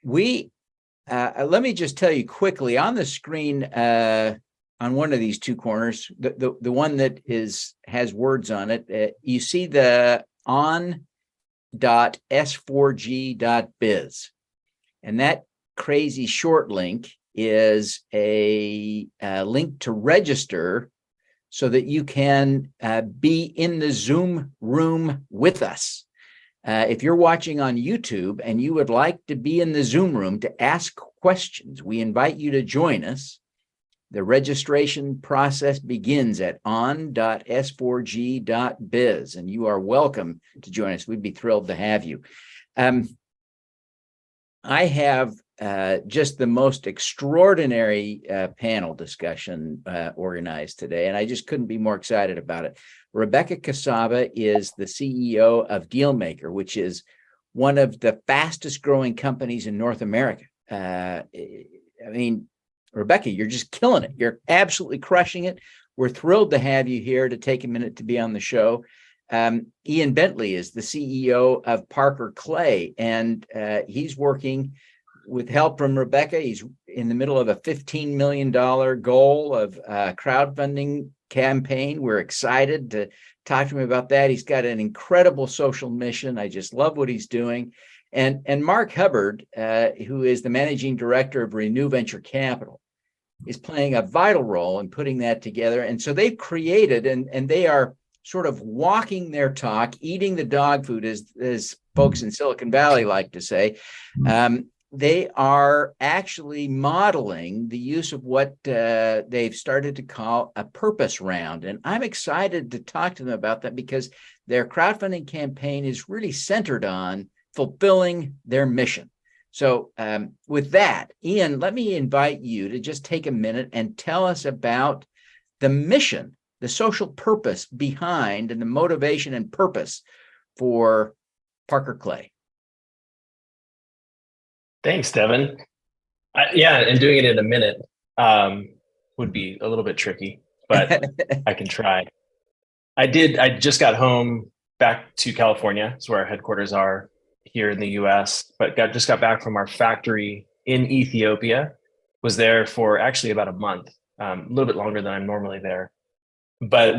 We let me just tell you quickly on the screen on one of these two corners, the one that has words on it. You see the on.s4g.biz, and that crazy short link is a link to register so that you can be in the Zoom room with us. If you're watching on YouTube and you would like to be in the Zoom room to ask questions, we invite you to join us. The registration process begins at on.s4g.biz, and you are welcome to join us. We'd be thrilled to have you. I have just the most extraordinary panel discussion organized today, and I just couldn't be more excited about it. Rebecca Casaba is the CEO of Dealmaker, which is one of the fastest growing companies in North America. I mean, Rebecca, you're just killing it. You're absolutely crushing it. We're thrilled to have you here to take a minute to be on the show. Ian Bentley is the CEO of Parker Clay, and he's working with help from Rebecca. He's in the middle of a $15 million goal of crowdfunding campaign. We're excited to talk to him about that. He's got an incredible social mission. I just love what he's doing. And Mark Hubbard, who is the managing director of Renew Venture Capital, is playing a vital role in putting that together. And so they've created, and they are sort of walking their talk, eating the dog food, as folks in Silicon Valley like to say. They are actually modeling the use of what they've started to call a purpose round. And I'm excited to talk to them about that because their crowdfunding campaign is really centered on fulfilling their mission. So with that, Ian, let me invite you to just take a minute and tell us about the mission, the social purpose behind, and the motivation and purpose for Parker Clay. Thanks, Devin. And doing it in a minute would be a little bit tricky, but I can try. I just got home back to California. It's where our headquarters are here in the US, but just got back from our factory in Ethiopia. Was there for actually about a month, a little bit longer than I'm normally there. But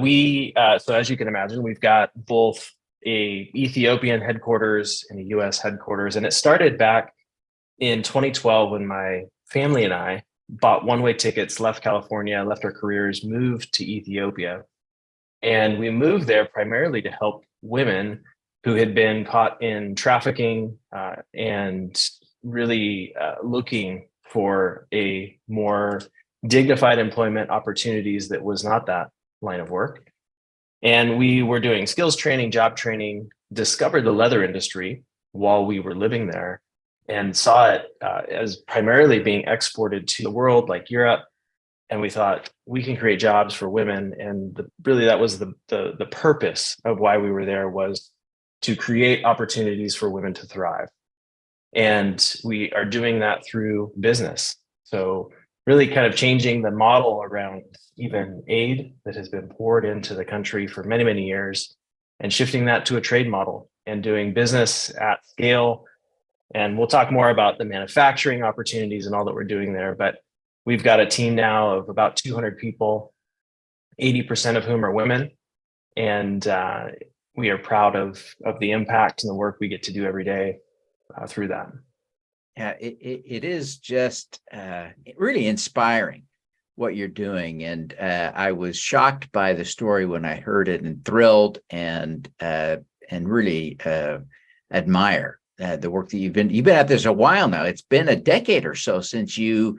so as you can imagine, we've got both a Ethiopian headquarters and a US headquarters. And it started back in 2012 when my family and I bought one-way tickets, left California, left our careers, moved to Ethiopia. And we moved there primarily to help women who had been caught in trafficking and really looking for a more dignified employment opportunities that was not that line of work. And we were doing skills training, job training, discovered the leather industry while we were living there, and saw it as primarily being exported to the world like Europe. And we thought we can create jobs for women. And really that was the purpose of why we were there, was to create opportunities for women to thrive. And we are doing that through business. So really kind of changing the model around even aid that has been poured into the country for many, many years, and shifting that to a trade model and doing business at scale. And we'll talk more about the manufacturing opportunities and all that we're doing there. But we've got a team now of about 200 people, 80% of whom are women. And we are proud of the impact and the work we get to do every day through that. Yeah, it is just really inspiring what you're doing. And I was shocked by the story when I heard it, and thrilled and really admire the work that you've been at this a while now. It's been a decade or so since the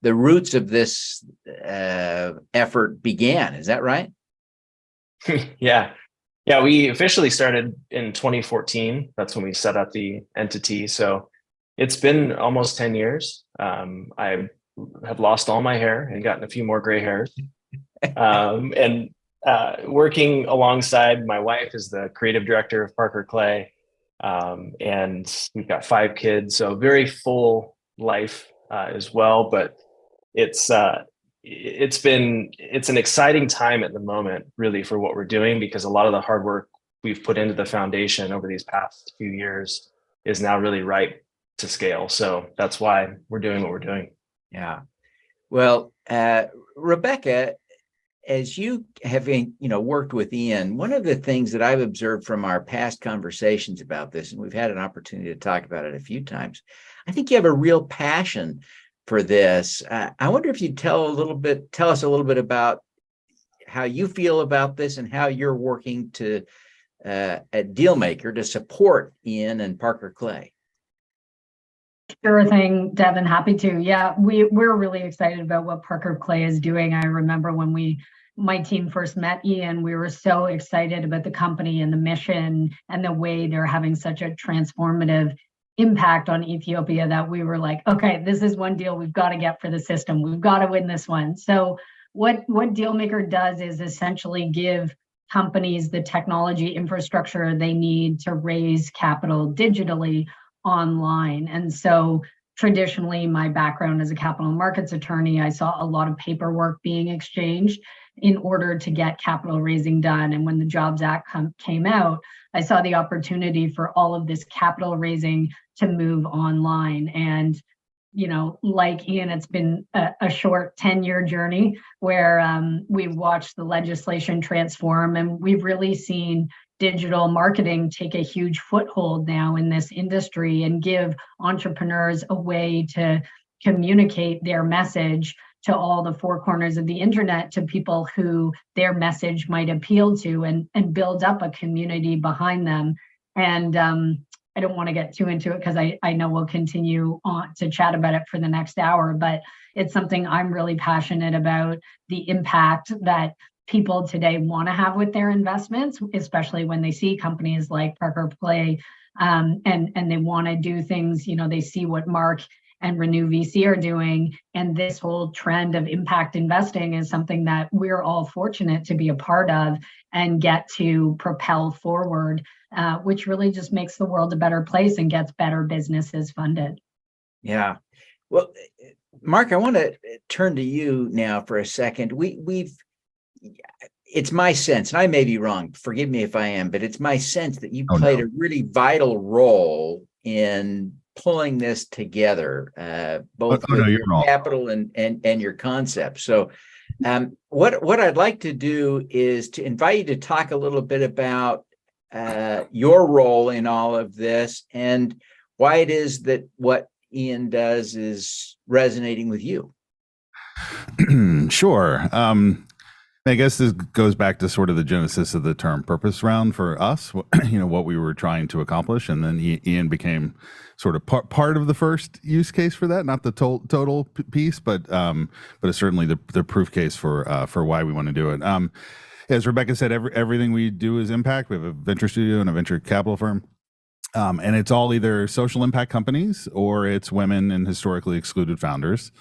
roots of this effort began. Is that right? Yeah, we officially started in 2014. That's when we set up the entity. So it's been almost 10 years. I have lost all my hair and gotten a few more gray hairs. And working alongside my wife is the creative director of Parker Clay. And we've got 5 kids, so very full life as well. But it's an exciting time at the moment, really, for what we're doing, because a lot of the hard work we've put into the foundation over these past few years is now really ripe to scale. So that's why we're doing what we're doing. Yeah. Well, Rebecca, as you have worked with Ian, one of the things that I've observed from our past conversations about this, and we've had an opportunity to talk about it a few times, I think you have a real passion for this. I wonder if you'd tell us a little bit about how you feel about this and how you're working to at Dealmaker to support Ian and Parker Clay. Sure thing, Devin. Happy to. Yeah, we're really excited about what Parker Clay is doing. I remember when my team first met Ian, we were so excited about the company and the mission and the way they're having such a transformative impact on Ethiopia that we were like, okay, this is one deal we've got to get for the system. We've got to win this one. So what Dealmaker does is essentially give companies the technology infrastructure they need to raise capital digitally online. And so traditionally, my background as a capital markets attorney, I saw a lot of paperwork being exchanged in order to get capital raising done. And when the Jobs Act came out, I saw the opportunity for all of this capital raising to move online. And like Ian, it's been a short 10-year journey where we've watched the legislation transform, and we've really seen digital marketing take a huge foothold now in this industry and give entrepreneurs a way to communicate their message to all the four corners of the internet, to people who their message might appeal to, and build up a community behind them. And I don't want to get too into it because I know we'll continue on to chat about it for the next hour, but it's something I'm really passionate about, the impact that people today want to have with their investments, especially when they see companies like Parker Clay, and they want to do things, they see what Mark and Renew VC are doing. And this whole trend of impact investing is something that we're all fortunate to be a part of and get to propel forward, which really just makes the world a better place and gets better businesses funded. Yeah. Well, Mark, I want to turn to you now for a second. It's my sense, and I may be wrong, forgive me if I am, but it's my sense that you played a really vital role in pulling this together, both with your capital and your concept. So what I'd like to do is to invite you to talk a little bit about your role in all of this and why it is that what Ian does is resonating with you. Sure. I guess this goes back to sort of the genesis of the term purpose round for us, what we were trying to accomplish. And then Ian became sort of part of the first use case for that, not the total piece, but it's certainly the proof case for why we want to do it. As Rebecca said, everything we do is impact. We have a venture studio and a venture capital firm. And it's all either social impact companies or it's women and historically excluded founders.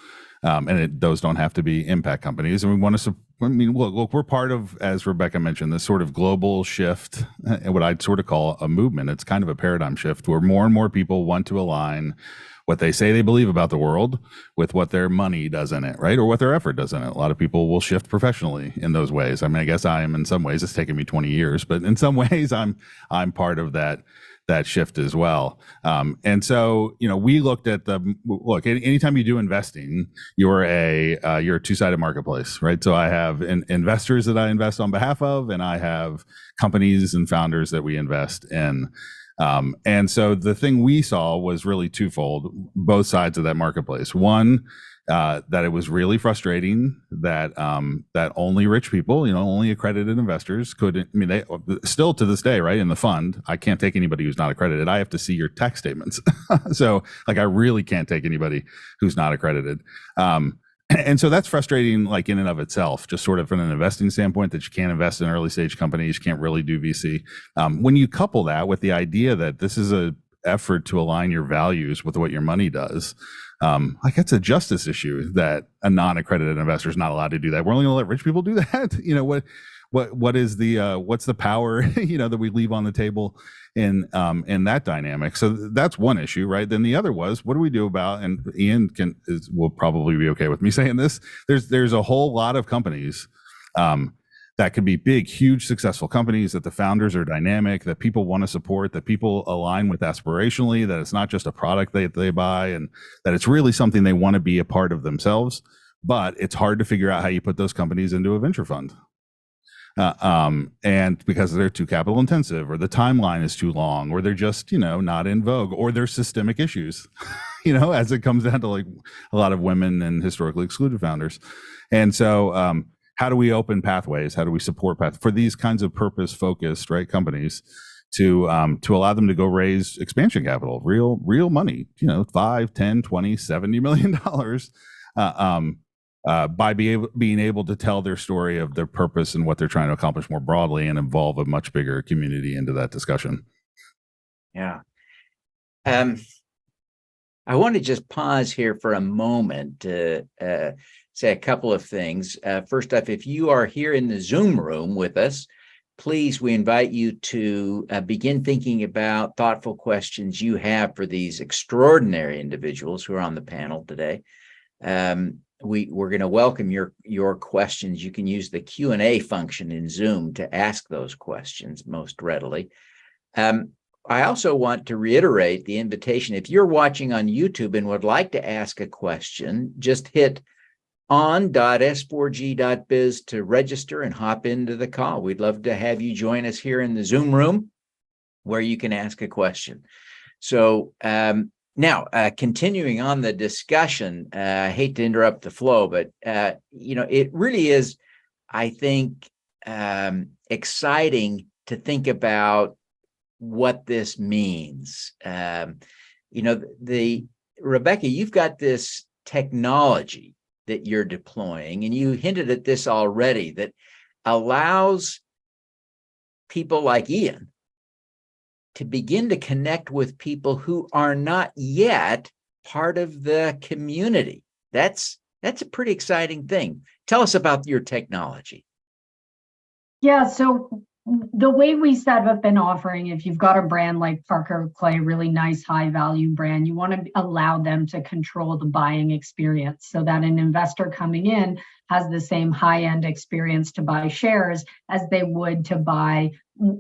Those don't have to be impact companies. And we want to, look, we're part of, as Rebecca mentioned, this sort of global shift, what I'd sort of call a movement. It's kind of a paradigm shift where more and more people want to align what they say they believe about the world with what their money does in it, right? Or what their effort does in it. A lot of people will shift professionally in those ways. I mean, I guess I am in some ways, it's taken me 20 years, but in some ways I'm part of that shift as well. And so, we looked at anytime you do investing, you're a two-sided marketplace, right? So I have investors that I invest on behalf of, and I have companies and founders that we invest in. And so the thing we saw was really twofold, both sides of that marketplace. One, that it was really frustrating that only rich people, only accredited investors could. They still to this day, right? In the fund, I can't take anybody who's not accredited. I have to see your tax statements. So, I really can't take anybody who's not accredited. And so that's frustrating, in and of itself, just sort of from an investing standpoint, that you can't invest in early stage companies, you can't really do VC. When you couple that with the idea that this is a effort to align your values with what your money does, it's a justice issue that a non-accredited investor is not allowed to do that. We're only going to let rich people do that. What is the what's the power that we leave on the table in that dynamic? So that's one issue, right? Then the other was, what do we do about, and Ian will probably be okay with me saying this, there's a whole lot of companies that that could be big, huge, successful companies, that the founders are dynamic, that people want to support, that people align with aspirationally, that it's not just a product they buy, and that it's really something they want to be a part of themselves. But it's hard to figure out how you put those companies into a venture fund. And because they're too capital intensive, or the timeline is too long, or they're just, not in vogue, or there's systemic issues, as it comes down to like a lot of women and historically excluded founders. And so, how do we open pathways? How do we support paths for these kinds of purpose focused, right, companies to allow them to go raise expansion capital, real money, 5, 10, 20, $70 million, by being able to tell their story of their purpose and what they're trying to accomplish more broadly, and involve a much bigger community into that discussion. Yeah. I want to just pause here for a moment to say a couple of things. First off, if you are here in the Zoom room with us, please, we invite you to begin thinking about thoughtful questions you have for these extraordinary individuals who are on the panel today. We're going to welcome your questions. You can use the Q&A function in Zoom to ask those questions most readily. I also want to reiterate the invitation. If you're watching on YouTube and would like to ask a question, just hit on.s4g.biz to register and hop into the call. We'd love to have you join us here in the Zoom room where you can ask a question. So now, continuing on the discussion, I hate to interrupt the flow, but it really is, I think, exciting to think about what this means. Rebecca, you've got this technology that you're deploying, and you hinted at this already, that allows people like Ian to begin to connect with people who are not yet part of the community. That's a pretty exciting thing. Tell us about your technology. Yeah, so the way we set up an offering, if you've got a brand like Parker Clay, really nice, high value brand, you want to allow them to control the buying experience so that an investor coming in has the same high end experience to buy shares as they would to buy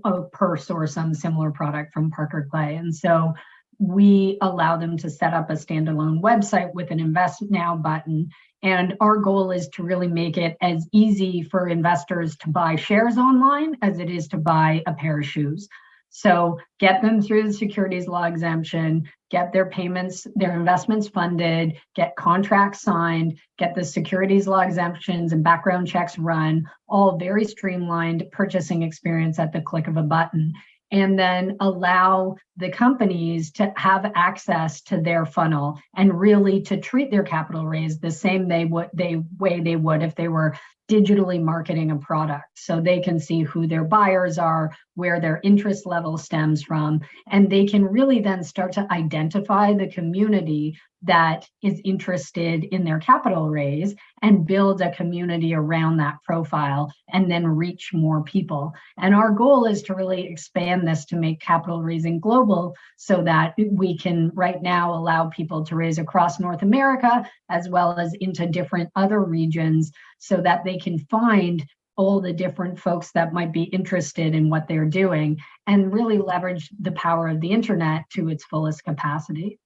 a purse or some similar product from Parker Clay. And so we allow them to set up a standalone website with an Invest Now button. And our goal is to really make it as easy for investors to buy shares online as it is to buy a pair of shoes. So get them through the securities law exemption, get their payments, their investments funded, get contracts signed, get the securities law exemptions and background checks run, all very streamlined purchasing experience at the click of a button. And then allow the companies to have access to their funnel and really to treat their capital raise the same way they would if they were digitally marketing a product. So they can see who their buyers are, where their interest level stems from, and they can really then start to identify the community that is interested in their capital raise and build a community around that profile and then reach more people. And our goal is to really expand this to make capital raising global so that we can right now allow people to raise across North America as well as into different other regions so that they can find all the different folks that might be interested in what they're doing and really leverage the power of the internet to its fullest capacity.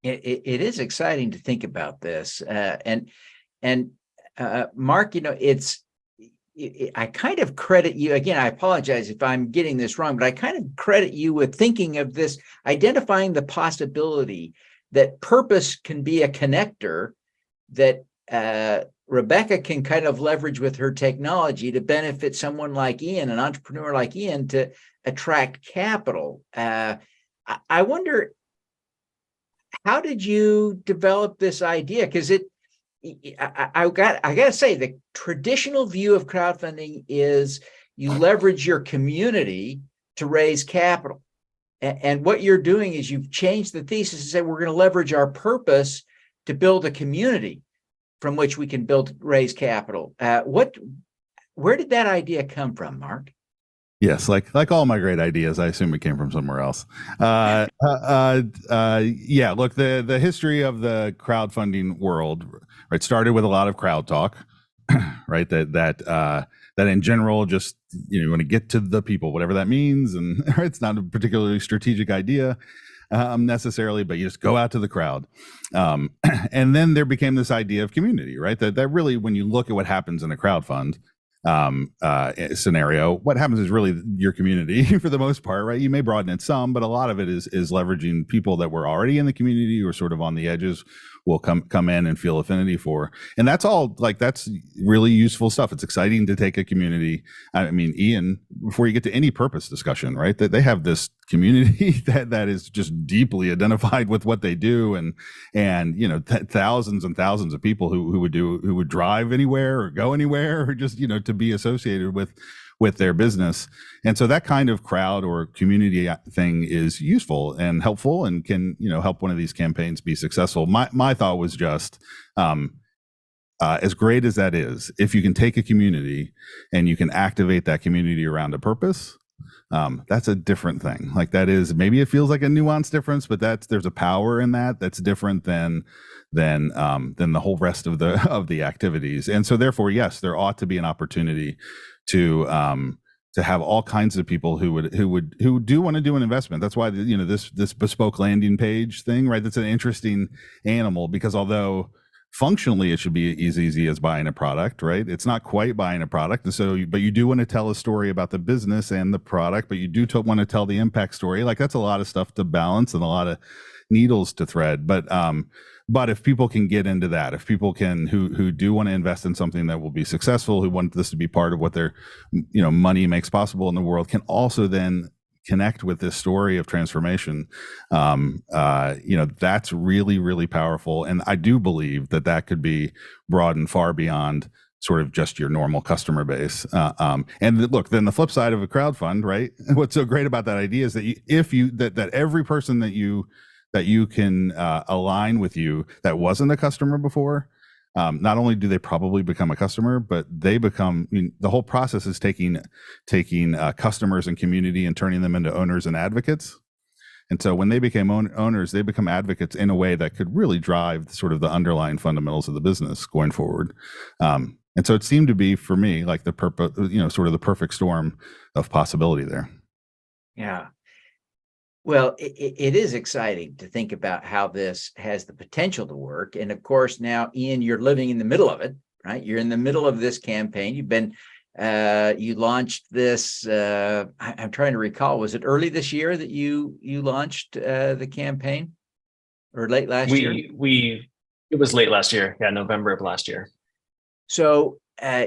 It is exciting to think about this, and Mark, I kind of credit you again. I apologize if I'm getting this wrong, but I kind of credit you with thinking of this, identifying the possibility that purpose can be a connector that Rebecca can kind of leverage with her technology to benefit someone like Ian, an entrepreneur like Ian, to attract capital. I wonder, how did you develop this idea? Because I got to say, the traditional view of crowdfunding is you leverage your community to raise capital. And what you're doing is you've changed the thesis and said, we're going to leverage our purpose to build a community from which we can raise capital. Where did that idea come from, Mark? Yes, like all my great ideas, I assume it came from somewhere else. Yeah, look, the history of the crowdfunding world, right, started with a lot of crowd talk, right? That that in general, just, you want to get to the people, whatever that means. And it's not a particularly strategic idea necessarily, but you just go out to the crowd. And then there became this idea of community, right? That really, when you look at what happens in a crowd fund scenario, what happens is really your community for the most part, right? You may broaden it some, but a lot of it is leveraging people that were already in the community or sort of on the edges will come in and feel affinity for. And that's all, like, that's really useful stuff. It's exciting to take a community. I mean, Ian, before you get to any purpose discussion, right, that they have this community that is just deeply identified with what they do, and thousands and thousands of people who would drive anywhere or go anywhere, or just, to be associated with their business. And so that kind of crowd or community thing is useful and helpful, and can, help one of these campaigns be successful. My thought was just, as great as that is, if you can take a community and you can activate that community around a purpose, that's a different thing. Like, that is, maybe it feels like a nuanced difference, but there's a power in that's different than the whole rest of the activities. And so therefore, yes, there ought to be an opportunity to have all kinds of people who do want to do an investment. That's why this bespoke landing page thing, right? That's an interesting animal, because although functionally it should be as easy as buying a product, right? It's not quite buying a product. And so, but you do want to tell a story about the business and the product, but you do want to tell the impact story. Like, that's a lot of stuff to balance and a lot of needles to thread. But if people can get into that, if people can, who do want to invest in something that will be successful, who want this to be part of what their, money makes possible in the world, can also then connect with this story of transformation, that's really, really powerful. And I do believe that could be broadened far beyond sort of just your normal customer base. And look, then the flip side of a crowd fund, right? What's so great about that idea is that that every person that you can align with you that wasn't a customer before, not only do they probably become a customer, but they become, the whole process is taking customers and community and turning them into owners and advocates. And so when they became owners, they become advocates in a way that could really drive sort of the underlying fundamentals of the business going forward. And so it seemed to be, for me, like the purpose, sort of the perfect storm of possibility there. Yeah. Well, it is exciting to think about how this has the potential to work. And of course, now, Ian, you're living in the middle of it, right? You're in the middle of this campaign. You launched this, I'm trying to recall, was it early this year that you launched the campaign, or late last year? It was late last year. Yeah, November of last year. So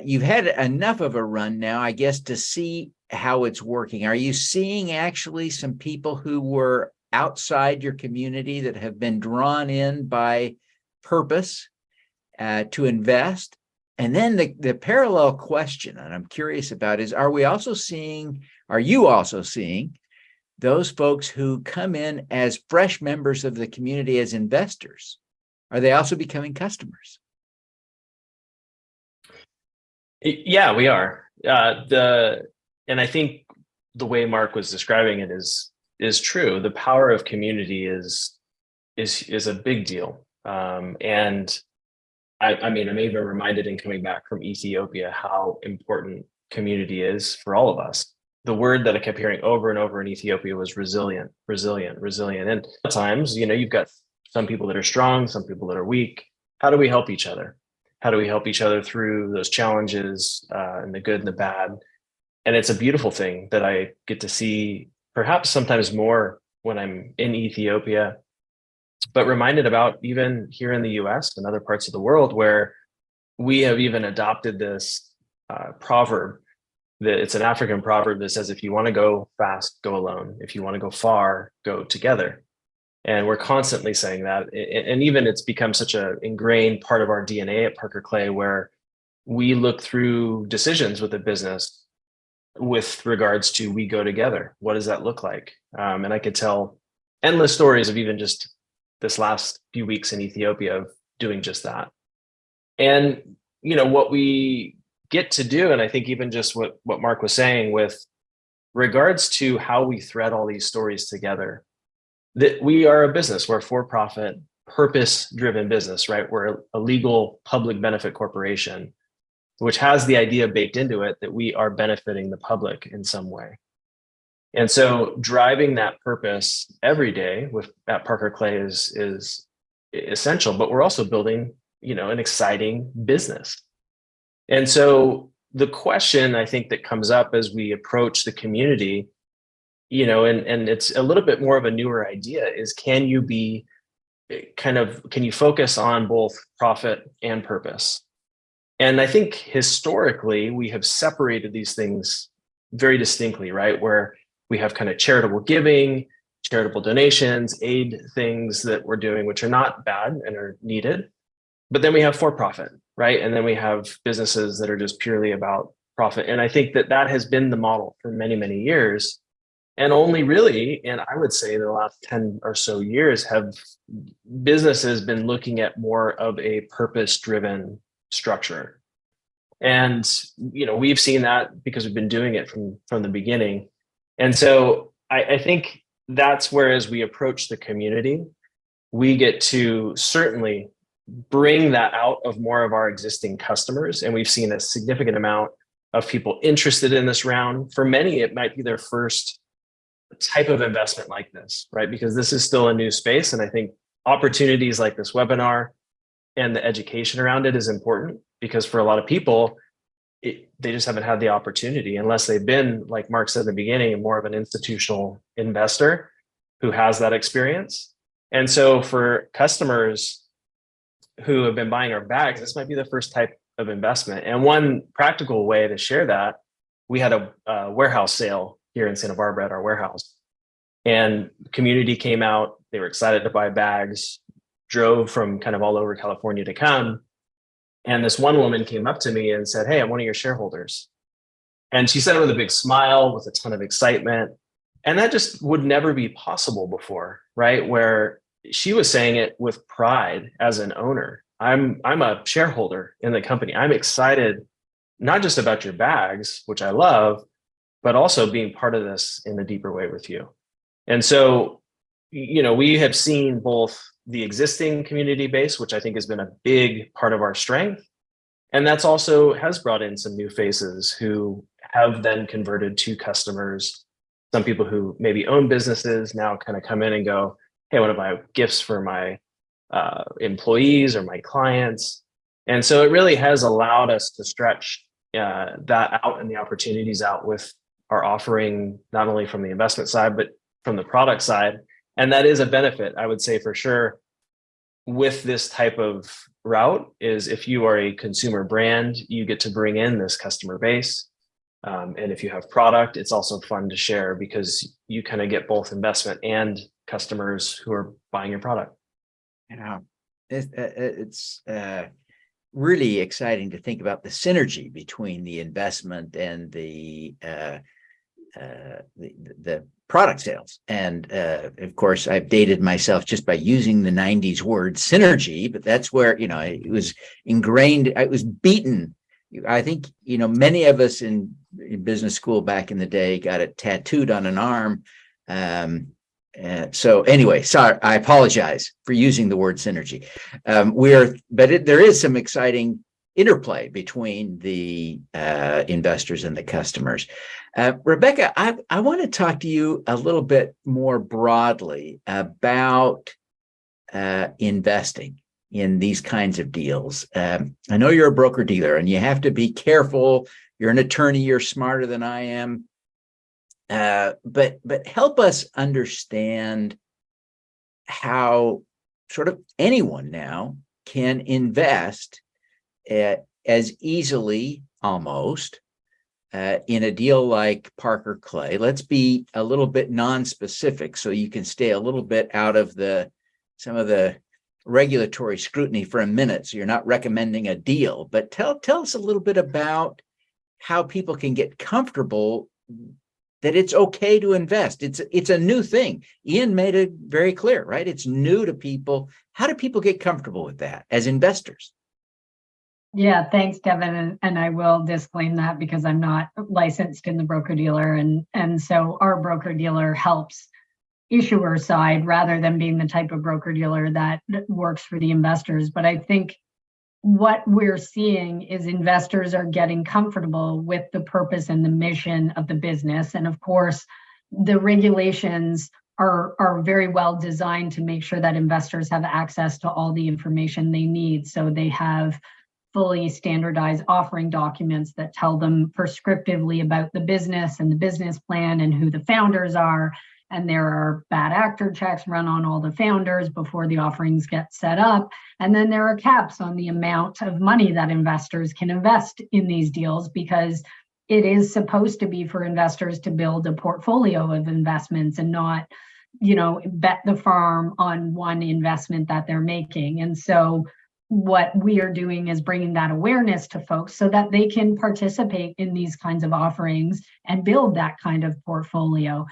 you've had enough of a run now, I guess, to see how it's working. Are you seeing actually some people who were outside your community that have been drawn in by purpose to invest? And then the parallel question, and I'm curious about, is are you also seeing those folks who come in as fresh members of the community as investors? Are they also becoming customers? Yeah, we are. And I think the way Mark was describing it is true. The power of community is a big deal. And I'm even reminded in coming back from Ethiopia how important community is for all of us. The word that I kept hearing over and over in Ethiopia was resilient. And at times, you've got some people that are strong, some people that are weak. How do we help each other? How do we help each other through those challenges, and the good and the bad? And it's a beautiful thing that I get to see, perhaps sometimes more when I'm in Ethiopia, but reminded about even here in the US and other parts of the world, where we have even adopted this proverb. That it's an African proverb that says, if you want to go fast, go alone. If you want to go far, go together. And we're constantly saying that. And even it's become such an ingrained part of our DNA at Parker Clay, where we look through decisions with a business with regards to we go together. What does that look like? And I could tell endless stories of even just this last few weeks in Ethiopia of doing just that. And, what we get to do, and I think even just what Mark was saying with regards to how we thread all these stories together, that we are a business, we're a for-profit, purpose-driven business, right? We're a legal public benefit corporation. which has the idea baked into it that we are benefiting the public in some way. And so driving that purpose every day at Parker Clay is essential, but we're also building, an exciting business. And so the question I think that comes up as we approach the community, and it's a little bit more of a newer idea, is can you focus on both profit and purpose? And I think historically we have separated these things very distinctly, right? Where we have kind of charitable giving, charitable donations, aid things that we're doing, which are not bad and are needed. But then we have for-profit, right? And then we have businesses that are just purely about profit. And I think that has been the model for many, many years. And only really, and I would say the last 10 or so years, have businesses been looking at more of a purpose-driven structure. And, we've seen that because we've been doing it from the beginning. And so I think that's where, as we approach the community, we get to certainly bring that out of more of our existing customers. And we've seen a significant amount of people interested in this round. For many, it might be their first type of investment like this, right? Because this is still a new space. And I think opportunities like this webinar and the education around it is important, because for a lot of people, they just haven't had the opportunity, unless they've been, like Mark said in the beginning, more of an institutional investor who has that experience. And so for customers who have been buying our bags, this might be the first type of investment. And one practical way to share that, we had a warehouse sale here in Santa Barbara at our warehouse, and the community came out. They were excited to buy bags, drove from kind of all over California to come. And this one woman came up to me and said, "Hey, I'm one of your shareholders." And she said it with a big smile, with a ton of excitement. And that just would never be possible before, right? Where she was saying it with pride as an owner. I'm a shareholder in the company. I'm excited, not just about your bags, which I love, but also being part of this in a deeper way with you. And so, we have seen both the existing community base, which I think has been a big part of our strength. And that's also has brought in some new faces who have then converted to customers. Some people who maybe own businesses now kind of come in and go, "Hey, I want to buy gifts for my employees or my clients." And so it really has allowed us to stretch that out and the opportunities out with our offering, not only from the investment side, but from the product side. And that is a benefit, I would say, for sure, with this type of route, is if you are a consumer brand, you get to bring in this customer base. And if you have product, it's also fun to share, because you kind of get both investment and customers who are buying your product. It's really exciting to think about the synergy between the investment and the product sales. And of course, I've dated myself just by using the 90s word synergy, but that's where, it was ingrained. I was beaten. I think, many of us in business school back in the day got it tattooed on an arm. So anyway, sorry, I apologize for using the word synergy. There is some exciting interplay between the investors and the customers. Rebecca, I want to talk to you a little bit more broadly about investing in these kinds of deals. I know you're a broker dealer and you have to be careful. You're an attorney, you're smarter than I am. But help us understand how sort of anyone now can invest as easily, almost, in a deal like Parker Clay. Let's be a little bit non-specific so you can stay a little bit out of some of the regulatory scrutiny for a minute. So you're not recommending a deal, but tell us a little bit about how people can get comfortable that it's okay to invest. It's a new thing. Ian made it very clear, right? It's new to people. How do people get comfortable with that as investors? Yeah, thanks, Devin. And I will disclaim that because I'm not licensed in the broker-dealer. And so our broker-dealer helps issuer side rather than being the type of broker-dealer that works for the investors. But I think what we're seeing is investors are getting comfortable with the purpose and the mission of the business. And of course, the regulations are very well designed to make sure that investors have access to all the information they need. So they have fully standardized offering documents that tell them prescriptively about the business and the business plan and who the founders are. And there are bad actor checks run on all the founders before the offerings get set up. And then there are caps on the amount of money that investors can invest in these deals, because it is supposed to be for investors to build a portfolio of investments and not, bet the farm on one investment that they're making. And so what we are doing is bringing that awareness to folks so that they can participate in these kinds of offerings and build that kind of portfolio.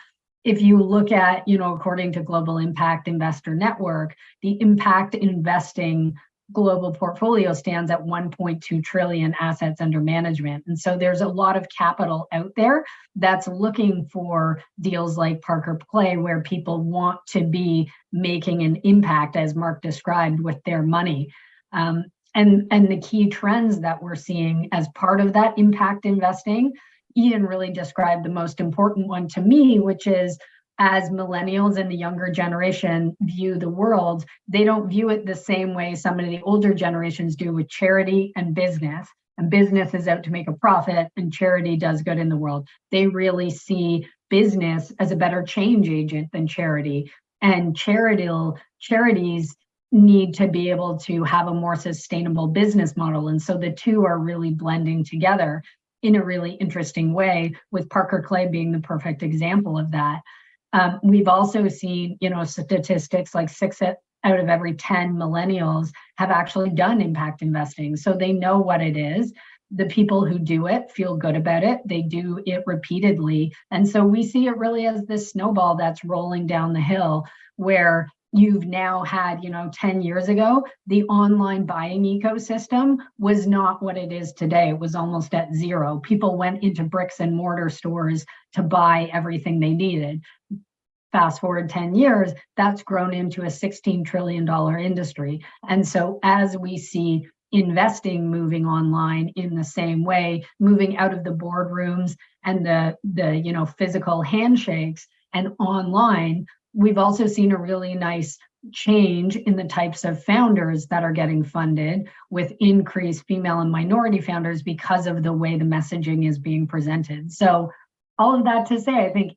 If you look at, according to Global Impact Investor Network, the impact investing global portfolio stands at 1.2 trillion assets under management. And so there's a lot of capital out there that's looking for deals like Parker Clay, where people want to be making an impact, as Mark described, with their money. And the key trends that we're seeing as part of that impact investing, Ian really described the most important one to me, which is, as millennials and the younger generation view the world, they don't view it the same way some of the older generations do with charity and business. And business is out to make a profit and charity does good in the world. They really see business as a better change agent than charity. And charities need to be able to have a more sustainable business model. And so the two are really blending together in a really interesting way, with Parker Clay being the perfect example of that. We've also seen, statistics like 6 out of every 10 millennials have actually done impact investing. So they know what it is. The people who do it feel good about it. They do it repeatedly. And so we see it really as this snowball that's rolling down the hill, where you've now had, 10 years ago, the online buying ecosystem was not what it is today. It was almost at zero. People went into bricks and mortar stores to buy everything they needed. Fast forward 10 years, that's grown into a $16 trillion industry. And so as we see investing moving online in the same way, moving out of the boardrooms and the physical handshakes and online, we've also seen a really nice change in the types of founders that are getting funded, with increased female and minority founders because of the way the messaging is being presented. So all of that to say, I think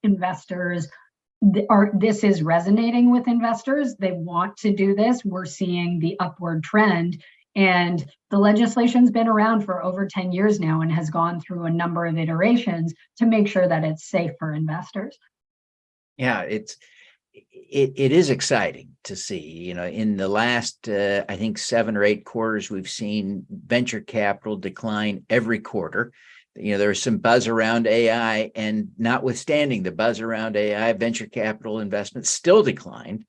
this is resonating with investors. They want to do this. We're seeing the upward trend, and the legislation's been around for over 10 years now and has gone through a number of iterations to make sure that it's safe for investors. Yeah, it is exciting to see. In the last, I think 7 or 8 quarters, we've seen venture capital decline every quarter. There's some buzz around AI, and notwithstanding the buzz around AI, venture capital investments still declined.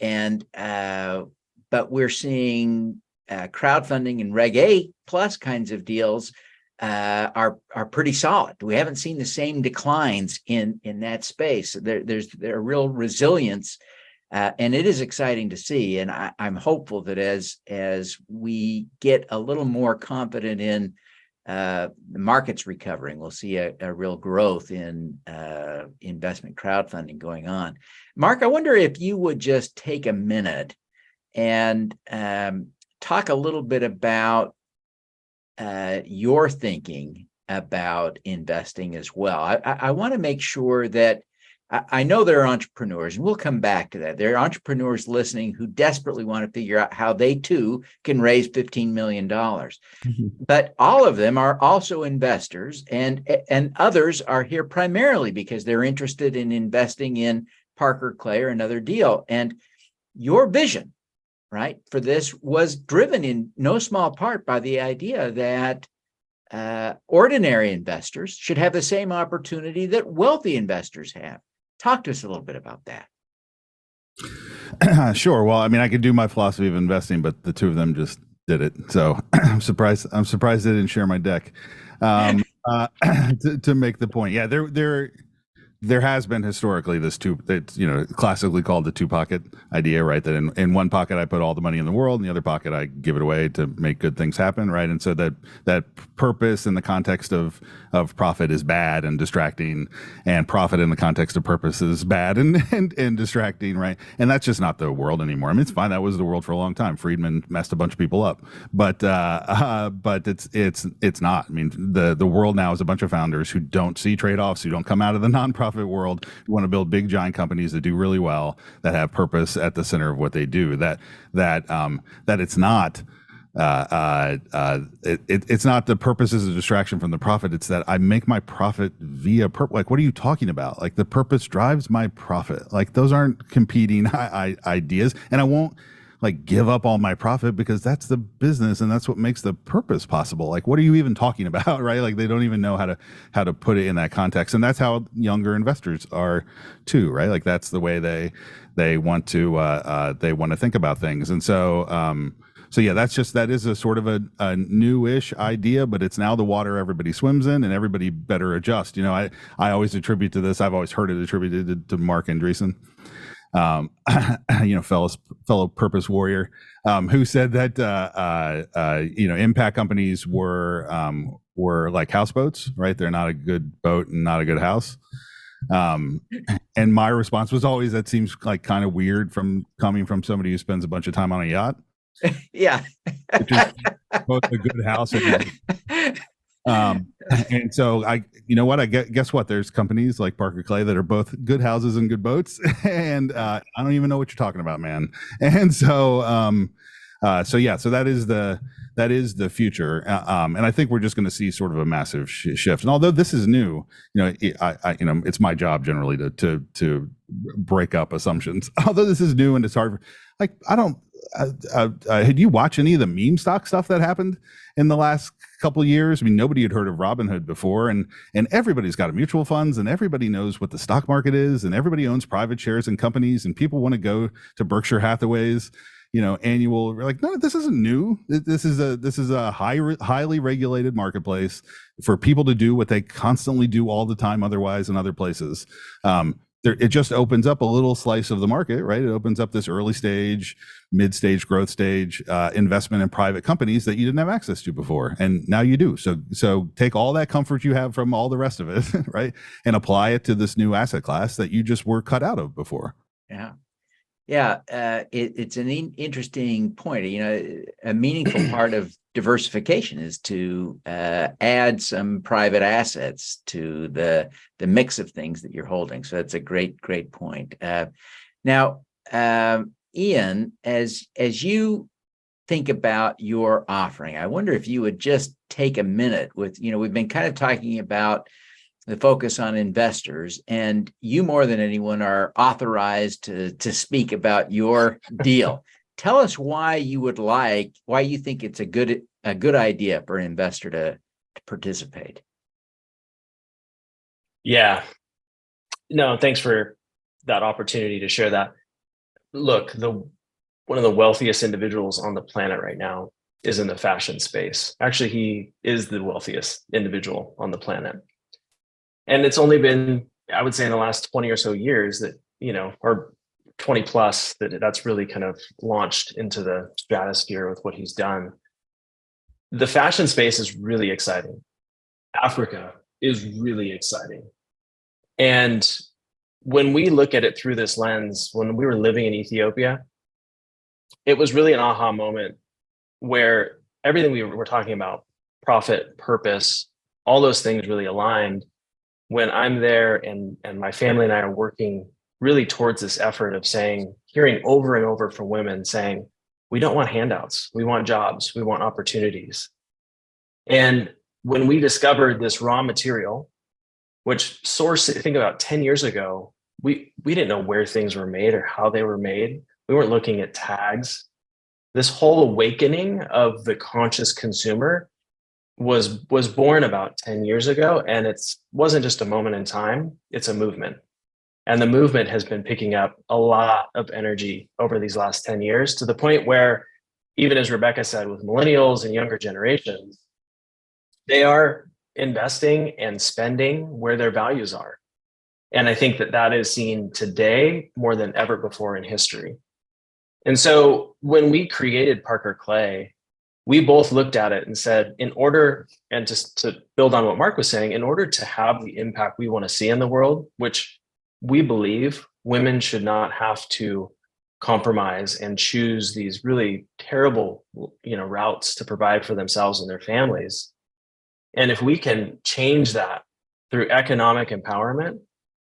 And but we're seeing crowdfunding and Reg A plus kinds of deals are pretty solid. We haven't seen the same declines in that space. There's a real resilience, and it is exciting to see. And I'm hopeful that as we get a little more confident in the markets recovering, we'll see a real growth in investment crowdfunding going on. Mark, I wonder if you would just take a minute and talk a little bit about your thinking about investing as well. I want to make sure that I know there are entrepreneurs, and we'll come back to that. There are entrepreneurs listening who desperately want to figure out how they too can raise $15 million. Mm-hmm. But all of them are also investors, and others are here primarily because they're interested in investing in Parker Clay or another deal. And your vision, right, for this was driven in no small part by the idea that ordinary investors should have the same opportunity that wealthy investors have. Talk to us a little bit about that. Sure. Well, I mean, I could do my philosophy of investing, but the two of them just did it. So I'm surprised they didn't share my deck to make the point. Yeah, there has been historically this it's, classically called the two pocket idea, right? That in one pocket I put all the money in the world, in the other pocket I give it away to make good things happen, right? And so that purpose in the context of profit is bad and distracting, and profit in the context of purpose is bad and distracting, right? And that's just not the world anymore. I mean, it's fine. That was the world for a long time. Friedman messed a bunch of people up, but it's not. I mean, the world now is a bunch of founders who don't see trade-offs, who don't come out of the nonprofit world, who want to build big giant companies that do really well, that have purpose at the center of what they do. That it's not. It's not the purpose is a distraction from the profit. It's that I make my profit via purpose. Like, what are you talking about? Like, the purpose drives my profit. Like, those aren't competing ideas. And I won't like give up all my profit because that's the business and that's what makes the purpose possible. Like, what are you even talking about, right? Like, they don't even know how to put it in that context. And that's how younger investors are too, right? Like, that's the way they want to think about things. And so yeah, that is a sort of a newish idea, but it's now the water everybody swims in, and everybody better adjust. I always attribute to this. I've always heard it attributed to Mark Andreessen, fellow purpose warrior, who said that impact companies were like houseboats, right? They're not a good boat and not a good house. And my response was always, that seems like kind of weird coming from somebody who spends a bunch of time on a yacht. Yeah. Which is both a good house and so guess what? There's companies like Parker Clay that are both good houses and good boats. And I don't even know what you're talking about, man. And so that is the future. And I think we're just going to see sort of a massive shift. And although this is new, it's my job generally to break up assumptions. Although this is new and it's hard, like, had you watched any of the meme stock stuff that happened in the last couple of years? I mean, nobody had heard of Robinhood before, and everybody's got mutual funds, and everybody knows what the stock market is, and everybody owns private shares in companies, and people want to go to Berkshire Hathaway's, annual. We're like, no, this isn't new. This is a highly regulated marketplace for people to do what they constantly do all the time otherwise in other places. It just opens up a little slice of the market, right? It opens up this early stage, mid-stage, growth stage investment in private companies that you didn't have access to before, and now you do. So take all that comfort you have from all the rest of it, right, and apply it to this new asset class that you just were cut out of before. Yeah, it's an interesting point. A meaningful part of diversification is to add some private assets to the mix of things that you're holding. So that's a great point. Now, Ian, as you think about your offering, I wonder if you would just take a minute with, we've been kind of talking about the focus on investors, and you more than anyone are authorized to speak about your deal. Tell us why you think it's a good idea for an investor to participate. Yeah. No, thanks for that opportunity to share that. Look, one of the wealthiest individuals on the planet right now is in the fashion space. Actually, he is the wealthiest individual on the planet. And it's only been, I would say, in the last 20 or so years that, or 20 plus, that's really kind of launched into the stratosphere with what he's done. The fashion space is really exciting. Africa is really exciting. And when we look at it through this lens, when we were living in Ethiopia, it was really an aha moment where everything we were talking about, profit, purpose, all those things really aligned. When I'm there and my family and I are working really towards this effort of hearing over and over from women saying, we don't want handouts, we want jobs, we want opportunities. And when we discovered this raw material, which think about 10 years ago, we didn't know where things were made or how they were made. We weren't looking at tags. This whole awakening of the conscious consumer was born about 10 years ago, and it wasn't just a moment in time, it's a movement. And the movement has been picking up a lot of energy over these last 10 years, to the point where, even as Rebecca said, with millennials and younger generations, they are investing and spending where their values are. And I think that that is seen today more than ever before in history. And so when we created Parker Clay, we both looked at it and said, in order, and just to build on what Mark was saying, in order to have the impact we want to see in the world, which we believe women should not have to compromise and choose these really terrible, routes to provide for themselves and their families. And if we can change that through economic empowerment,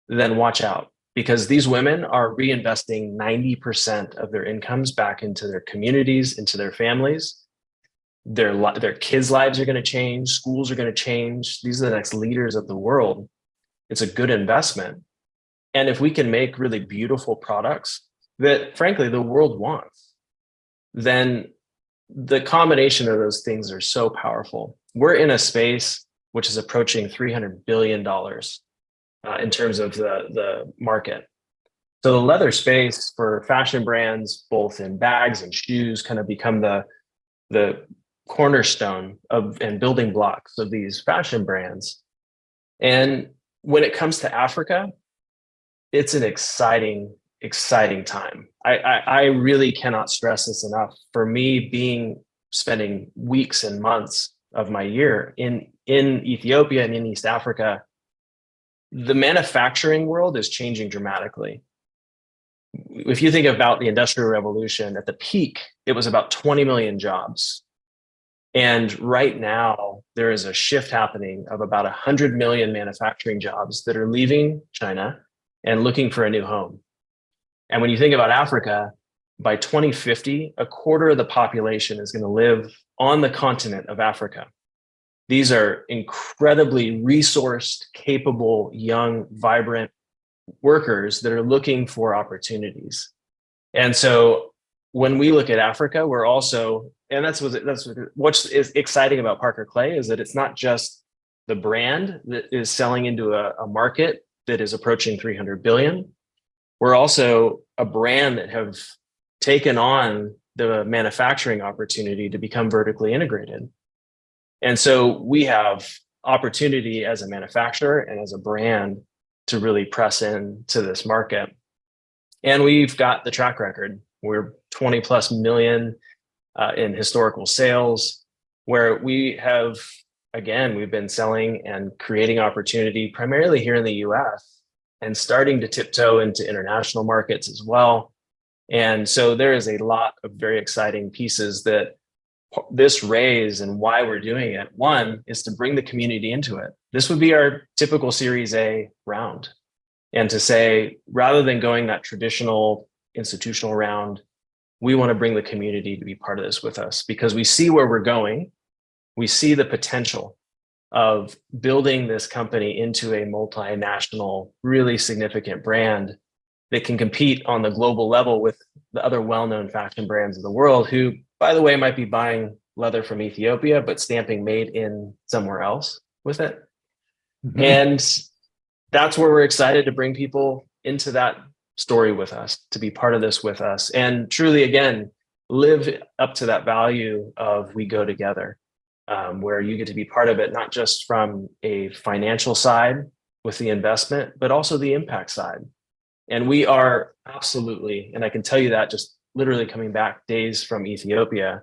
then watch out, because these women are reinvesting 90% of their incomes back into their communities, into their families. Their kids' lives are going to change. Schools are going to change. These are the next leaders of the world. It's a good investment. And if we can make really beautiful products that, frankly, the world wants, then the combination of those things are so powerful. We're in a space which is approaching $300 billion in terms of the market. So the leather space for fashion brands, both in bags and shoes, kind of become the cornerstone of and building blocks of these fashion brands. And when it comes to Africa, it's an exciting time. I really cannot stress this enough. For me, spending weeks and months of my year in Ethiopia and in East Africa, the manufacturing world is changing dramatically. If you think about the Industrial Revolution, at the peak, it was about 20 million jobs. And right now, there is a shift happening of about 100 million manufacturing jobs that are leaving China and looking for a new home. And when you think about Africa, by 2050, a quarter of the population is going to live on the continent of Africa. These are incredibly resourced, capable, young, vibrant workers that are looking for opportunities. And so when we look at Africa, we're also, and what's exciting about Parker Clay is that it's not just the brand that is selling into a market that is approaching 300 billion. We're also a brand that have taken on the manufacturing opportunity to become vertically integrated. And so we have opportunity as a manufacturer and as a brand to really press into this market. And we've got the track record. We're 20 plus million in historical sales, where we have, again, we've been selling and creating opportunity primarily here in the US and starting to tiptoe into international markets as well. And so there is a lot of very exciting pieces that this raise, and why we're doing it. One is to bring the community into it. This would be our typical Series A round. And to say, rather than going that traditional institutional round, we want to bring the community to be part of this with us, because we see where we're going. We see the potential of building this company into a multinational, really significant brand that can compete on the global level with the other well-known fashion brands of the world, who, by the way, might be buying leather from Ethiopia, but stamping made in somewhere else with it. Mm-hmm. And that's where we're excited to bring people into that story with us, to be part of this with us, and truly, again, live up to that value of we go together, where you get to be part of it, not just from a financial side with the investment, but also the impact side. And we are absolutely, and I can tell you that just literally coming back days from Ethiopia,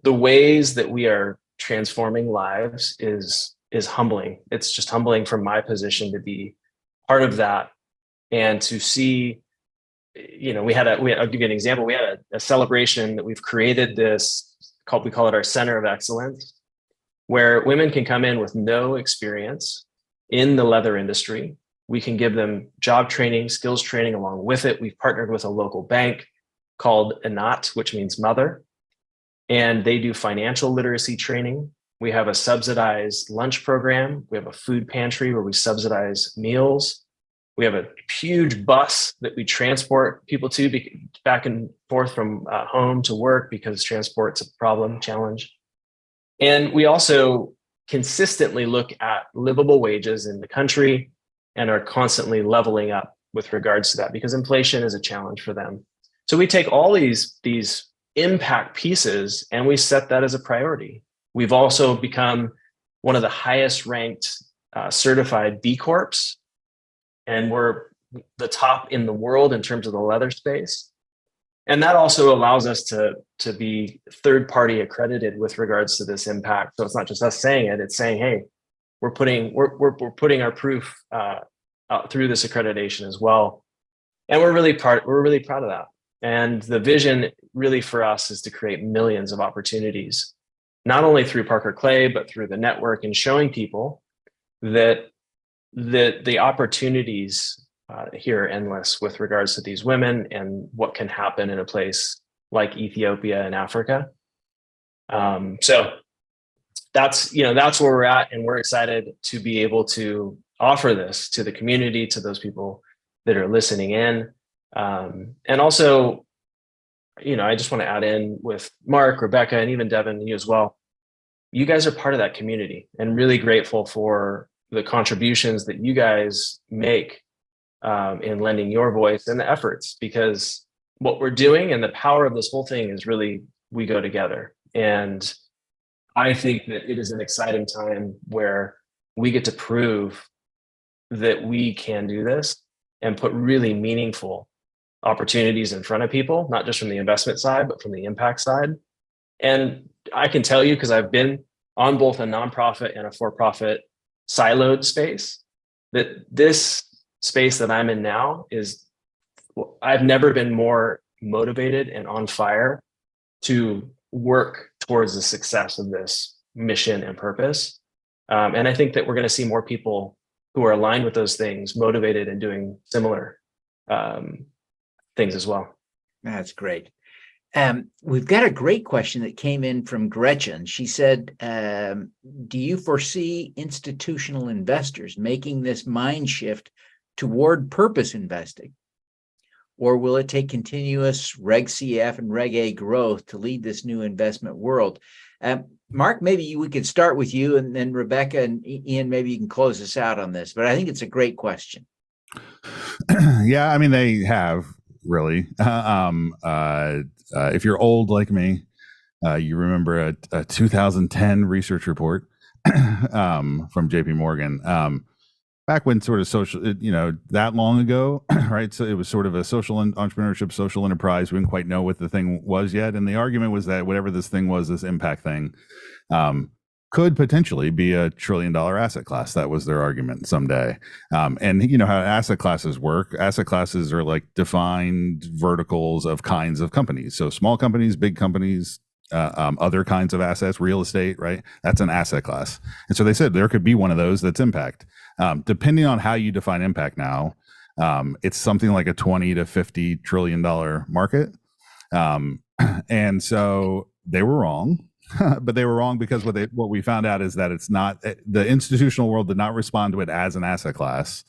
the ways that we are transforming lives is humbling. It's just humbling from my position to be part of that, and to see, I'll give you an example. We had a celebration that we've created we call it our Center of Excellence, where women can come in with no experience in the leather industry. We can give them job training, skills training along with it. We've partnered with a local bank called Anat, which means mother, and they do financial literacy training. We have a subsidized lunch program. We have a food pantry where we subsidize meals. We have a huge bus that we transport people to back and forth from home to work, because transport's a challenge. And we also consistently look at livable wages in the country and are constantly leveling up with regards to that, because inflation is a challenge for them. So we take all these impact pieces and we set that as a priority. We've also become one of the highest ranked certified B Corps and we're the top in the world in terms of the leather space. And that also allows us to be third-party accredited with regards to this impact. So it's not just us saying it; it's saying, "Hey, we're putting our proof out through this accreditation as well," and we're really proud of that. And the vision really for us is to create millions of opportunities, not only through Parker Clay, but through the network, and showing people that the opportunities here are endless with regards to these women and what can happen in a place like Ethiopia and Africa. So that's where we're at, and we're excited to be able to offer this to the community, to those people that are listening in. And also, I just want to add in with Mark, Rebecca, and even Devin, you as well. You guys are part of that community, and really grateful for the contributions that you guys make in lending your voice and the efforts, because what we're doing and the power of this whole thing is really, we go together. And I think that it is an exciting time where we get to prove that we can do this and put really meaningful opportunities in front of people, not just from the investment side, but from the impact side. And I can tell you, because I've been on both a nonprofit and a for-profit siloed space, that this space that I'm in now I've never been more motivated and on fire to work towards the success of this mission and purpose. And I think that we're going to see more people who are aligned with those things, motivated and doing similar things as well. That's great. We've got a great question that came in from Gretchen. She said, do you foresee institutional investors making this mind shift toward purpose investing? Or will it take continuous Reg CF and Reg A growth to lead this new investment world? Mark, maybe we could start with you, and then Rebecca and Ian, maybe you can close us out on this, but I think it's a great question. Yeah, I mean, they have really. If you're old like me, you remember a 2010 research report from JP Morgan. Back when sort of social, that long ago, right? So it was sort of a social entrepreneurship, social enterprise. We didn't quite know what the thing was yet. And the argument was that whatever this thing was, this impact thing, could potentially be $1 trillion asset class. That was their argument someday. And you know how asset classes work. Asset classes are like defined verticals of kinds of companies. So small companies, big companies, other kinds of assets, real estate, right? That's an asset class. And so they said there could be one of those that's impact. Depending on how you define impact now, it's something like a $20 to $50 trillion market. And so they were wrong. But they were wrong because what we found out is that it's not, the institutional world did not respond to it as an asset class.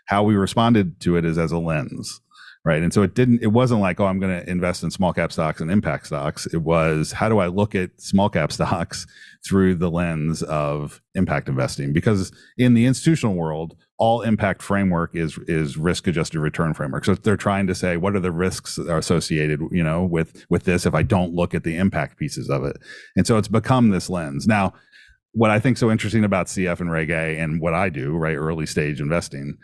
How we responded to it is as a lens, right? And so it wasn't like, oh, I'm going to invest in small cap stocks and impact stocks. It was, how do I look at small cap stocks through the lens of impact investing? Because in the institutional world, all impact framework is risk adjusted return framework. So they're trying to say, what are the risks that are associated, with this if I don't look at the impact pieces of it? And so it's become this lens. Now, what I think so interesting about CF and Reg A and what I do, right, early stage investing,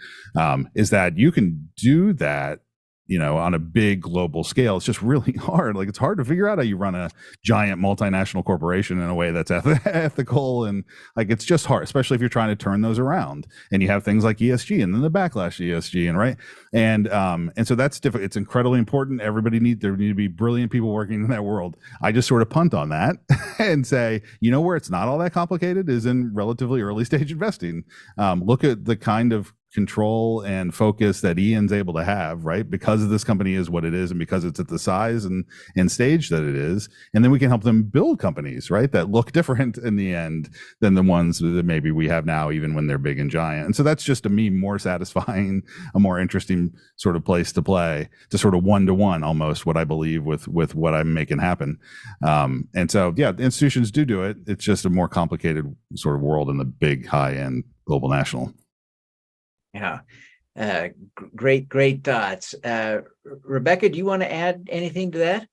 is that you can do that on a big global scale. It's just really hard. Like, it's hard to figure out how you run a giant multinational corporation in a way that's ethical. And like, it's just hard, especially if you're trying to turn those around and you have things like ESG and then the backlash to ESG and so that's different. It's incredibly important. There need to be brilliant people working in that world. I just sort of punt on that and say, where it's not all that complicated is in relatively early stage investing. Look at the kind of control and focus that Ian's able to have, right? Because this company is what it is and because it's at the size and stage that it is. And then we can help them build companies, right, that look different in the end than the ones that maybe we have now, even when they're big and giant. And so that's just, to me, more satisfying, a more interesting sort of place to play, to sort of one-to-one almost what I believe with what I'm making happen. And so, yeah, the institutions do it. It's just a more complicated sort of world in the big, high-end global national. Yeah. Great thoughts. Rebecca, do you want to add anything to that?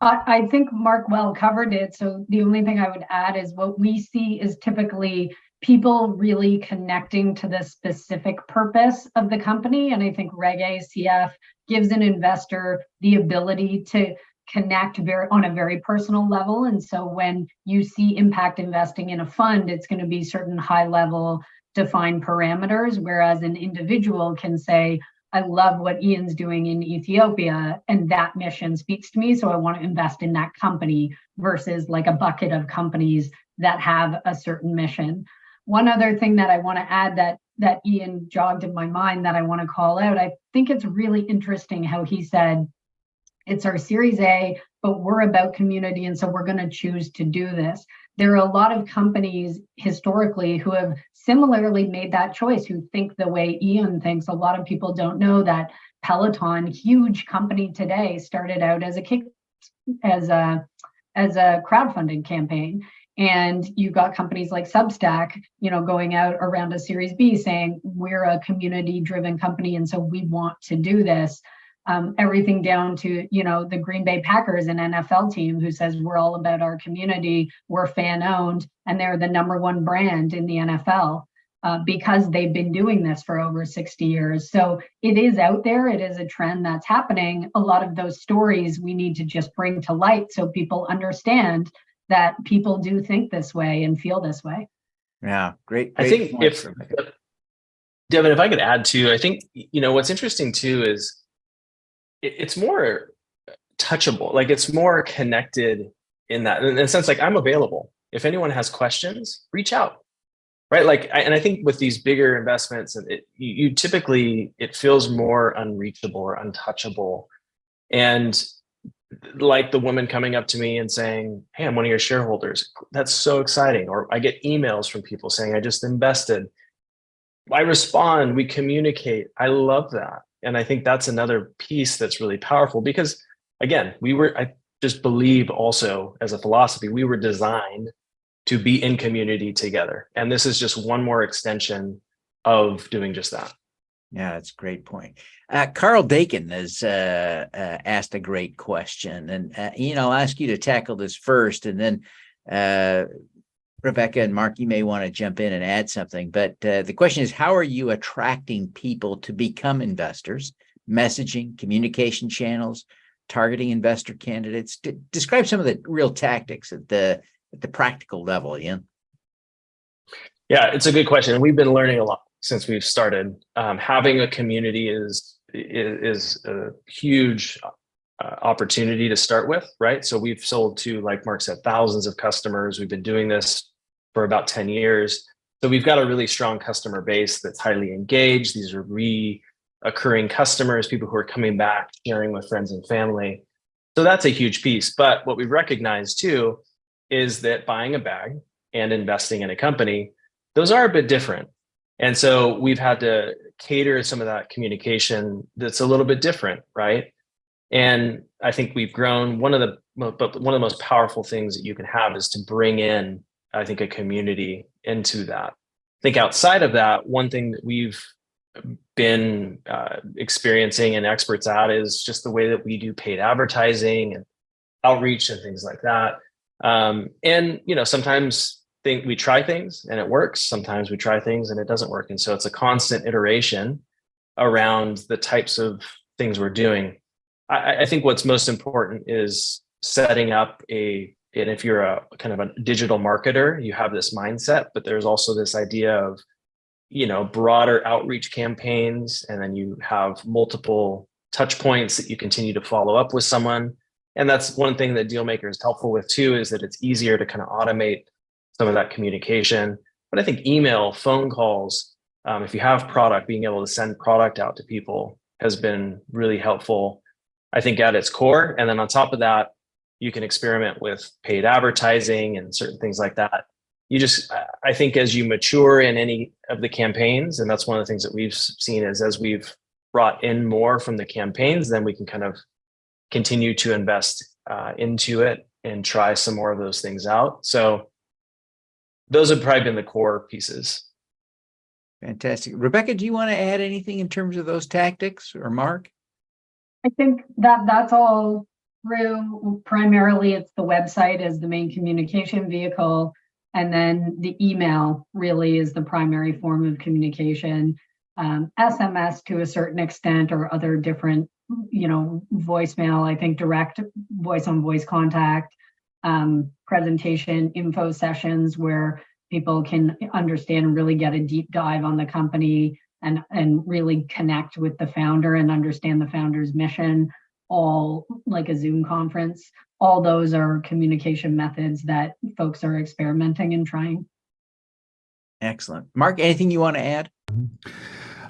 I think Mark well covered it. So the only thing I would add is what we see is typically people really connecting to the specific purpose of the company. And I think Reg A CF gives an investor the ability to connect on a very personal level. And so when you see impact investing in a fund, it's going to be certain high level defined parameters, whereas an individual can say, I love what Ian's doing in Ethiopia, and that mission speaks to me, so I want to invest in that company, versus like a bucket of companies that have a certain mission. One other thing that I want to add that Ian jogged in my mind that I want to call out, I think it's really interesting how he said, it's our Series A, but we're about community, and so we're going to choose to do this. There are a lot of companies historically who have similarly made that choice, who think the way Ian thinks. A lot of people don't know that Peloton, huge company today, started out as a crowdfunding campaign. And you've got companies like Substack, going out around a Series B saying, we're a community-driven company, and so we want to do this. Everything down to, the Green Bay Packers, an NFL team who says we're all about our community, we're fan owned, and they're the number one brand in the NFL because they've been doing this for over 60 years. So it is out there. It is a trend that's happening. A lot of those stories we need to just bring to light so people understand that people do think this way and feel this way. Yeah, great. I think Devin, if I could add to, I think, what's interesting too is it's more touchable, like it's more connected in the sense, like I'm available. If anyone has questions, reach out, right? And I think with these bigger investments, you typically, it feels more unreachable or untouchable. And like the woman coming up to me and saying, hey, I'm one of your shareholders. That's so exciting. Or I get emails from people saying, I just invested. I respond, we communicate. I love that. And I think that's another piece that's really powerful because, again, I just believe also as a philosophy, we were designed to be in community together. And this is just one more extension of doing just that. Yeah, that's a great point. Carl Dakin has asked a great question. And, I'll ask you to tackle this first, and then Rebecca and Mark, you may want to jump in and add something. But the question is, how are you attracting people to become investors? Messaging, communication channels, targeting investor candidates. Describe some of the real tactics at the practical level, Ian. Yeah, it's a good question. And we've been learning a lot since we've started. Having a community is a huge opportunity to start with, right? So we've sold to, like Mark said, thousands of customers. We've been doing this for about 10 years. So we've got a really strong customer base that's highly engaged. These are reoccurring customers, people who are coming back, sharing with friends and family. So that's a huge piece. But what we've recognized too is that buying a bag and investing in a company, those are a bit different. And so we've had to cater some of that communication that's a little bit different, right? And I think we've grown. One of the most powerful things that you can have is to bring in, I think, a community into that. I think outside of that, one thing that we've been experiencing and experts at is just the way that we do paid advertising and outreach and things like that. And sometimes we try things and it works. Sometimes we try things and it doesn't work. And so it's a constant iteration around the types of things we're doing. I think what's most important is setting up and if you're a kind of a digital marketer, you have this mindset, but there's also this idea of, broader outreach campaigns. And then you have multiple touch points that you continue to follow up with someone. And that's one thing that Dealmaker is helpful with too, is that it's easier to kind of automate some of that communication. But I think email, phone calls, if you have product, being able to send product out to people has been really helpful, I think, at its core. And then on top of that, you can experiment with paid advertising and certain things like that. I think as you mature in any of the campaigns, and that's one of the things that we've seen is as we've brought in more from the campaigns, then we can kind of continue to invest into it and try some more of those things out. So those have probably been the core pieces. Fantastic. Rebecca, do you want to add anything in terms of those tactics, or Mark? I think that's all true. Primarily, it's the website as the main communication vehicle. And then the email really is the primary form of communication. SMS to a certain extent, or other different, voicemail, I think direct voice on voice contact, presentation, info sessions where people can understand and really get a deep dive on the company and really connect with the founder and understand the founder's mission, all like a Zoom conference. All those are communication methods that folks are experimenting and trying. Excellent. Mark, anything you want to add?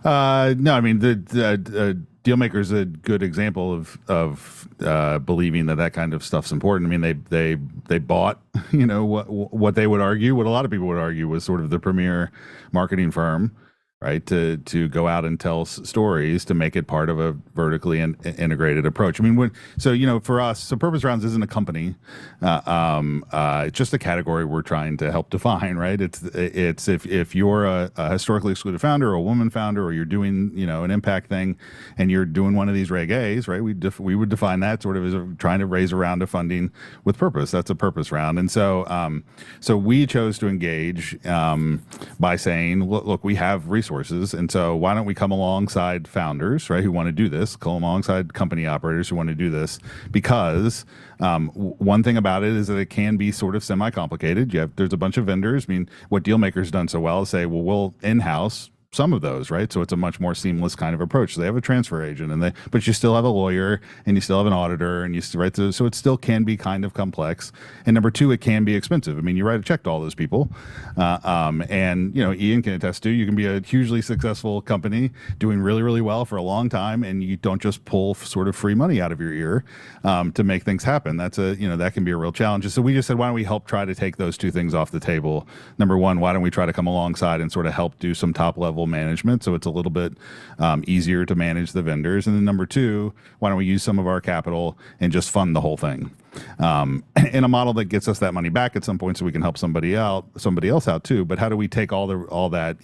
No, I mean, the Dealmaker is a good example of believing that kind of stuff's important. I mean, they bought, what they would argue, what a lot of people would argue was sort of the premier marketing firm, right? To go out and tell stories to make it part of a vertically integrated approach. I mean, for us, so Purpose Rounds isn't a company. It's just a category we're trying to help define, right? It's if you're a historically excluded founder or a woman founder, or you're doing, an impact thing and you're doing one of these Reg A's, right? We would define that sort of as trying to raise a round of funding with purpose. That's a purpose round. And so we chose to engage by saying, look, we have resources. And so why don't we come alongside founders, right, who want to do this, come alongside company operators who want to do this? Because one thing about it is that it can be sort of semi-complicated. There's a bunch of vendors. I mean, what Dealmaker's done so well is say, well, we'll in-house some of those, right? So it's a much more seamless kind of approach. So they have a transfer agent, but you still have a lawyer and you still have an auditor, and so it still can be kind of complex. And number two, it can be expensive. I mean, you write a check to all those people, and Ian can attest to, you can be a hugely successful company doing really, really well for a long time, and you don't just pull sort of free money out of your ear to make things happen. That can be a real challenge. So we just said, why don't we help try to take those two things off the table? Number one, why don't we try to come alongside and sort of help do some top level management, so it's a little bit easier to manage the vendors. And then number two, why don't we use some of our capital and just fund the whole thing in a model that gets us that money back at some point, so we can help somebody else out too. But how do we take all that,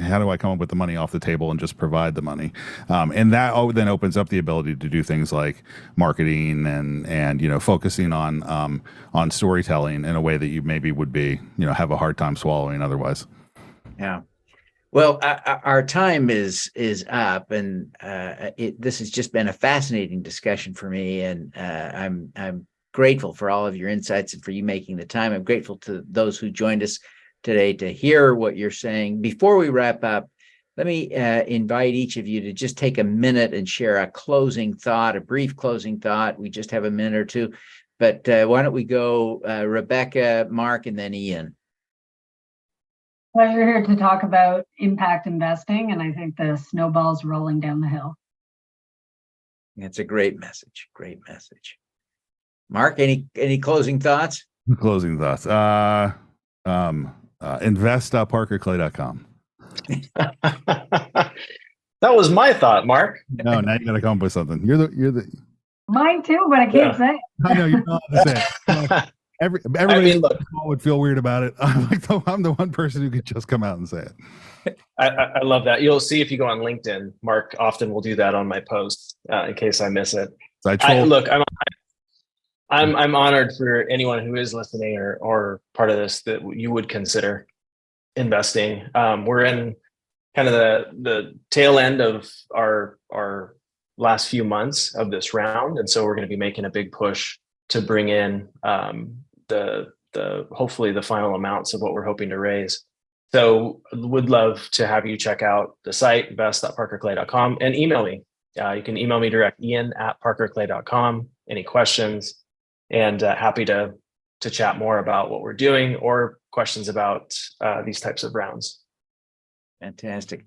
how do I come up with the money off the table and just provide the money? And that then opens up the ability to do things like marketing and focusing on storytelling in a way that you maybe would be, have a hard time swallowing otherwise. Yeah. Well, our time is up, and this has just been a fascinating discussion for me, and I'm grateful for all of your insights and for you making the time. I'm grateful to those who joined us today to hear what you're saying. Before we wrap up, let me invite each of you to just take a minute and share a closing thought, a brief closing thought. We just have a minute or two, but why don't we go Rebecca, Mark, and then Ian. Well, you're here to talk about impact investing, and I think the snowball's rolling down the hill. That's a great message. Great message. Mark, any closing thoughts? Closing thoughts. Invest.parkerclay.com. That was my thought, Mark. No, now you got to come up with something. You're the. Mine too, but I can't say it. I know you're not allowed to say it. Everybody look, would feel weird about it. I'm the one person who could just come out and say it. I love that. You'll see if you go on LinkedIn, Mark often will do that on my posts in case I miss it. So I'm honored for anyone who is listening or part of this that you would consider investing. We're in kind of the tail end of our last few months of this round, and so we're going to be making a big push to bring in the hopefully the final amounts of what we're hoping to raise. So would love to have you check out the site, invest.parkerclay.com, and email me. You can email me direct, ian@parkerclay.com, any questions, and happy to chat more about what we're doing or questions about these types of rounds. Fantastic.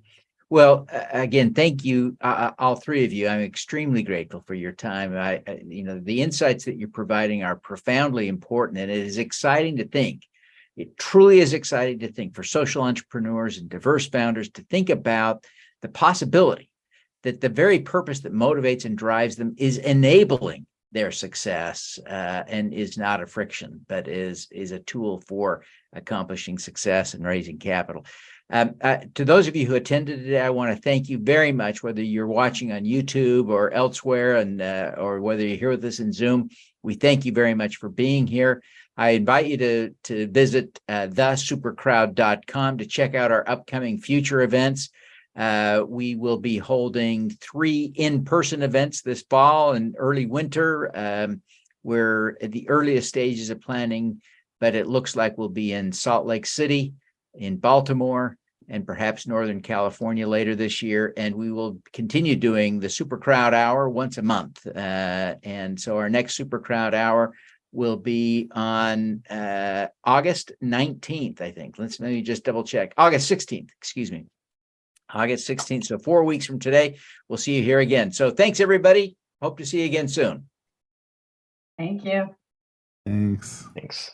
Well, again, thank you, all three of you. I'm extremely grateful for your time. The insights that you're providing are profoundly important, and it is exciting to think. It truly is exciting to think for social entrepreneurs and diverse founders to think about the possibility that the very purpose that motivates and drives them is enabling their success, and is not a friction, but is a tool for accomplishing success and raising capital. To those of you who attended today, I want to thank you very much, whether you're watching on YouTube or elsewhere, and or whether you're here with us in Zoom. We thank you very much for being here. I invite you to visit thesupercrowd.com to check out our upcoming future events. We will be holding 3 in-person events this fall and early winter. We're at the earliest stages of planning, but it looks like we'll be in Salt Lake City, in Baltimore, and perhaps Northern California later this year. And we will continue doing the Super Crowd Hour once a month. And so our next Super Crowd Hour will be on August 19th, I think. Let's maybe just double check. August 16th, excuse me. August 16th. So 4 weeks from today, we'll see you here again. So thanks, everybody. Hope to see you again soon. Thank you. Thanks. Thanks.